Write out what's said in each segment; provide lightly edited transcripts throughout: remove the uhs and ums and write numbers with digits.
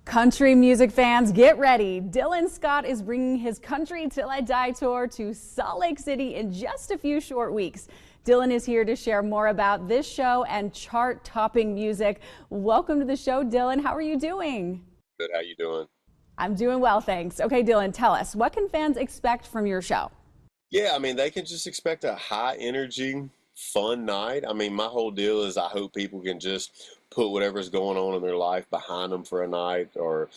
Country music fans, get ready. Dylan Scott is bringing his Country Till I Die tour to Salt Lake City in just a few short weeks. Dylan is here to share more about this show and chart-topping music. Welcome to the show, Dylan. How are you doing? Good. How you doing? I'm doing well, thanks. Okay, Dylan, tell us, what can fans expect from your show? Yeah, I mean, they can just expect a high energy, fun night. I mean, my whole deal is I hope people can just put whatever's going on in their life behind them for a night or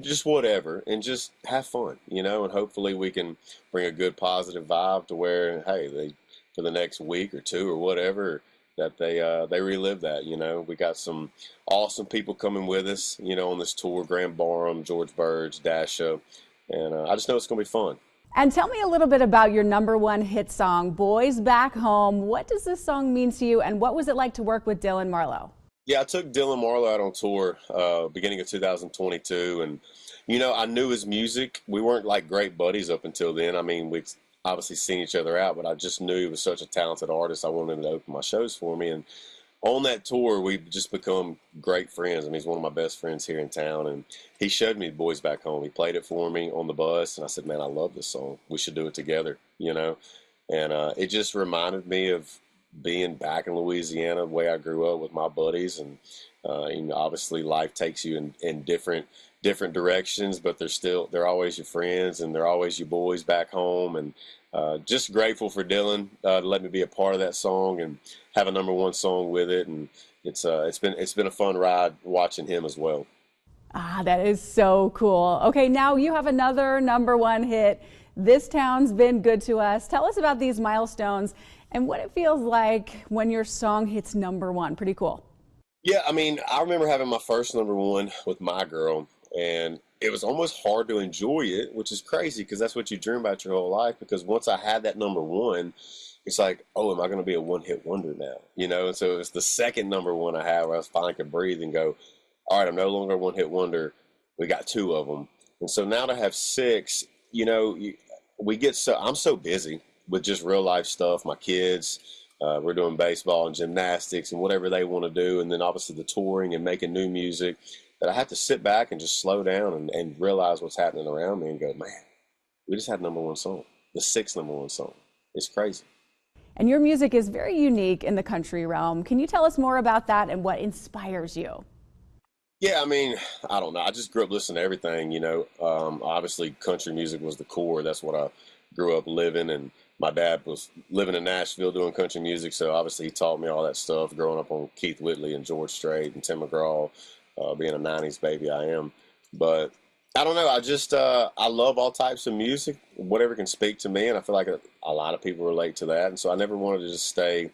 just whatever, and just have fun, and hopefully we can bring a good positive vibe to where, hey, for the next week or two or whatever, that they relive that. We got some awesome people coming with us, on this tour: Graham Barham, George Burge, Dasha, and I just know it's going to be fun. And tell me a little bit about your #1 hit song, Boys Back Home. What does this song mean to you, and what was it like to work with Dylan Marlowe? Yeah, I took Dylan Marlowe out on tour beginning of 2022, and I knew his music. We weren't like great buddies up until then. I mean, we'd obviously seen each other out, but I just knew he was such a talented artist. I wanted him to open my shows for me, and on that tour, we've just become great friends. I mean, he's one of my best friends here in town, and he showed me Boys Back Home. He played it for me on the bus, and I said, man, I love this song. We should do it together, And it just reminded me of being back in Louisiana, the way I grew up with my buddies. And, obviously life takes you in different directions, but they're always your friends, and they're always your boys back home. And just grateful for Dylan to let me be a part of that song and have a #1 song with it. And it's been a fun ride watching him as well. Ah, that is so cool. Okay, now you have another #1 hit. This town's been good to us. Tell us about these milestones and what it feels like when your song hits #1. Pretty cool. Yeah, I mean, I remember having my first #1 with My Girl, and it was almost hard to enjoy it, which is crazy because that's what you dream about your whole life. Because once I had that #1, it's like, oh, am I going to be a one-hit wonder now? And so it was the second #1 I had where I finally could breathe and go, all right, I'm no longer a one-hit wonder. We got 2 of them. And so now to have 6, I'm so busy with just real life stuff, my kids. We're doing baseball and gymnastics and whatever they want to do. And then obviously the touring and making new music, that I have to sit back and just slow down and realize what's happening around me and go, man, we just had #1 song, the 6th #1 song. It's crazy. And your music is very unique in the country realm. Can you tell us more about that and what inspires you? Yeah, I mean, I don't know. I just grew up listening to everything, Obviously, country music was the core. That's what I grew up living. And my dad was living in Nashville doing country music. So obviously, he taught me all that stuff growing up on Keith Whitley and George Strait and Tim McGraw, being a 90s baby I am. But I don't know. I love all types of music, whatever can speak to me. And I feel like a lot of people relate to that. And so I never wanted to just stay.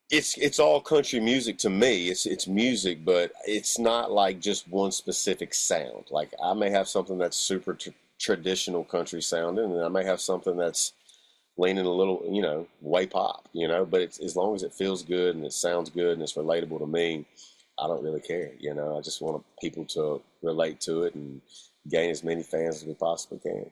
It's all country music to me. It's music, but it's not like just one specific sound. Like I may have something that's super traditional country sounding, and I may have something that's leaning a little, way pop, But it's as long as it feels good and it sounds good and it's relatable to me, I don't really care. I just want people to relate to it and gain as many fans as we possibly can.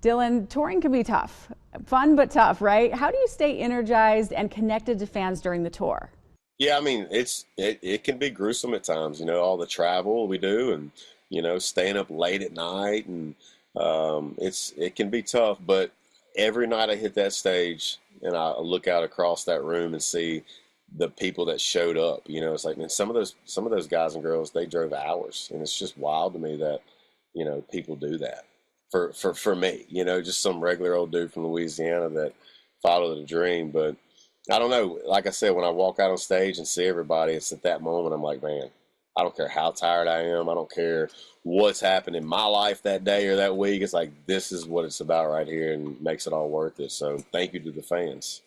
Dylan, touring can be tough. Fun, but tough, right? How do you stay energized and connected to fans during the tour? Yeah, I mean, it can be gruesome at times, all the travel we do and, staying up late at night, and it can be tough. But every night I hit that stage and I look out across that room and see the people that showed up, it's like, man, some of those guys and girls, they drove hours, and it's just wild to me that, people do that. For me, just some regular old dude from Louisiana that followed a dream. But I don't know. Like I said, when I walk out on stage and see everybody, it's at that moment I'm like, man, I don't care how tired I am. I don't care what's happened in my life that day or that week. It's like, this is what it's about right here, and makes it all worth it. So thank you to the fans.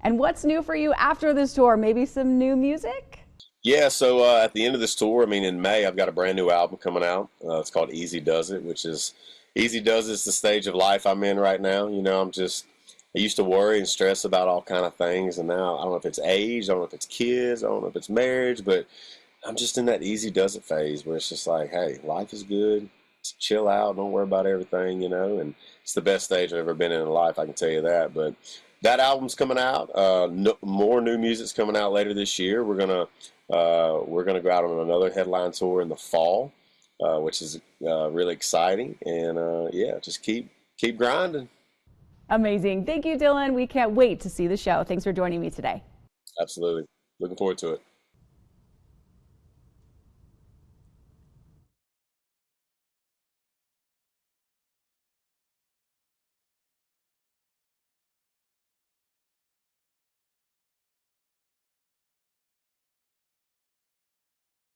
And what's new for you after this tour? Maybe some new music? Yeah, so at the end of this tour, I mean, in May, I've got a brand new album coming out. It's called Easy Does It, which is Easy Does It's the stage of life I'm in right now. I used to worry and stress about all kind of things, and now I don't know if it's age, I don't know if it's kids, I don't know if it's marriage, but I'm just in that easy does it phase where it's just like, hey, life is good, just chill out, don't worry about everything, and it's the best stage I've ever been in life, I can tell you that. But that album's coming out. More new music's coming out later this year. We're gonna go out on another headline tour in the fall. which is really exciting. And yeah, just keep grinding. Amazing. Thank you, Dylan. We can't wait to see the show. Thanks for joining me today. Absolutely. Looking forward to it.